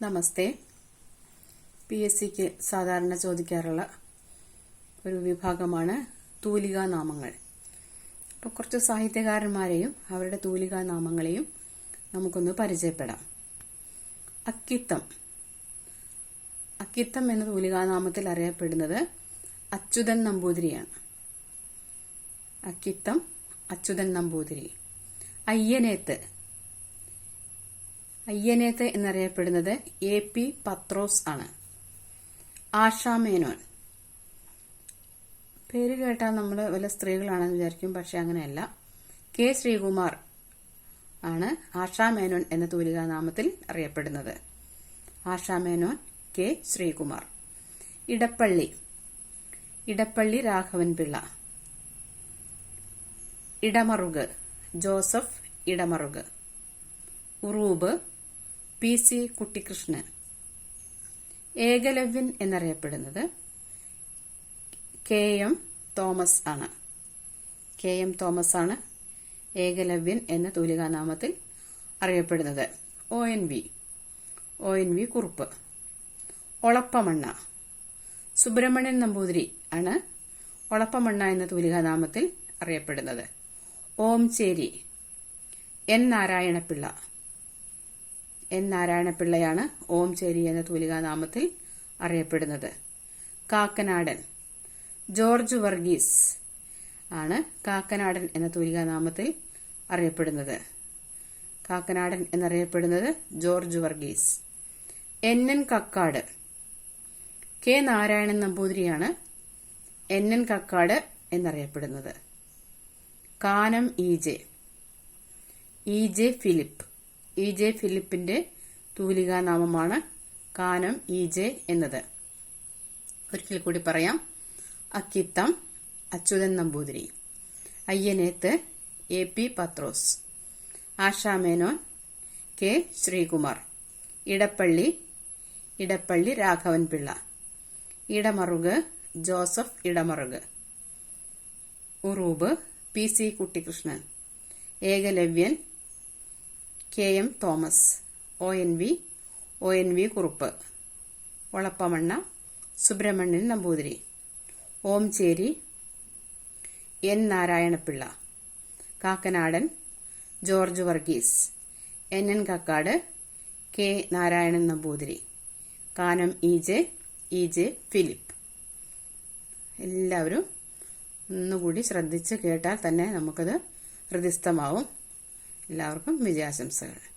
നമസ്തേ. PSCക്ക് സാധാരണ ചോദിക്കാറുള്ള ഒരു വിഭാഗമാണ് തൂലികാനാമങ്ങൾ. അപ്പോൾ കുറച്ച് സാഹിത്യകാരന്മാരെയും അവരുടെ തൂലികാനാമങ്ങളെയും നമുക്കൊന്ന് പരിചയപ്പെടാം. അക്കിത്തം. അക്കിത്തം എന്ന തൂലികാനാമത്തിൽ അറിയപ്പെടുന്നത് അച്യുതൻ നമ്പൂതിരിയാണ്. അക്കിത്തം അച്യുതൻ നമ്പൂതിരി. അയ്യനേത്ത്. അയ്യനേത്ത് എന്നറിയപ്പെടുന്നത് AP പത്രോസ് ആണ്. ആശാമേനോൻ. പേര് കേട്ടാൽ നമ്മൾ വല്ല സ്ത്രീകളാണെന്ന് വിചാരിക്കും, പക്ഷെ അങ്ങനെയല്ല. K ശ്രീകുമാർ ആണ് ആശാമേനോൻ എന്ന തൂലികാനാമത്തിൽ അറിയപ്പെടുന്നത്. Asha Menon K Sreekumar. Edappally. Edappally Raghavan Pillai. Idamaruk. Joseph Idamaruk. Uroob PC Kuttikrishnan. Ekalavyan എന്നറിയപ്പെടുന്നത് KM തോമസ് ആണ്. KM തോമസ് ആണ് ഏകലവ്യൻ എന്ന തൂലികാനാമത്തിൽ അറിയപ്പെടുന്നത്. ONV കുറുപ്പ്. ഒളപ്പമണ്ണ. സുബ്രഹ്മണ്യൻ നമ്പൂതിരി ആണ് ഒളപ്പമണ്ണ എന്ന തൂലികാനാമത്തിൽ അറിയപ്പെടുന്നത്. ഓംചേരി. N നാരായണപിള്ള. N നാരായണപിള്ളയാണ് ഓംചേരി എന്ന തൂലികാനാമത്തിൽ അറിയപ്പെടുന്നത്. കാക്കനാടൻ. ജോർജ് വർഗീസ് ആണ് കാക്കനാടൻ എന്ന തൂലികാനാമത്തിൽ അറിയപ്പെടുന്നത്. കാക്കനാടൻ എന്നറിയപ്പെടുന്നത് George Varghese. NN Kakkad. K Narayanan നമ്പൂതിരിയാണ് NN കക്കാട് എന്നറിയപ്പെടുന്നത്. Kanam EJ Philip. EJ ഫിലിപ്പിന്റെ തൂലികാനാമമാണ് കാനം EJ എന്നത്. ഒരിക്കൽ കൂടി പറയാം. Akkitham Achuthan Namboothiri. Ayyaneth AP Pathros. Ashamenon K Sreekumar. Edappally Raghavan Pillai. Idamaruk Joseph Idamaruk. Uroob PC Kuttikrishnan. Ekalavyan KM Thomas. ONV Kurup. Olappamanna Subramanian Namboothiri. Omchery N Narayanapillai. Kakkanadan George Varghese. NN Kakkad K Narayanan Namboothiri. Kanam EJ Philip. എല്ലാവരും ഒന്നുകൂടി ശ്രദ്ധിച്ച് കേട്ടാൽ തന്നെ നമുക്കത് ഹൃദിസ്ഥമാവും. എല്ലാവർക്കും വിജയാശംസകൾ.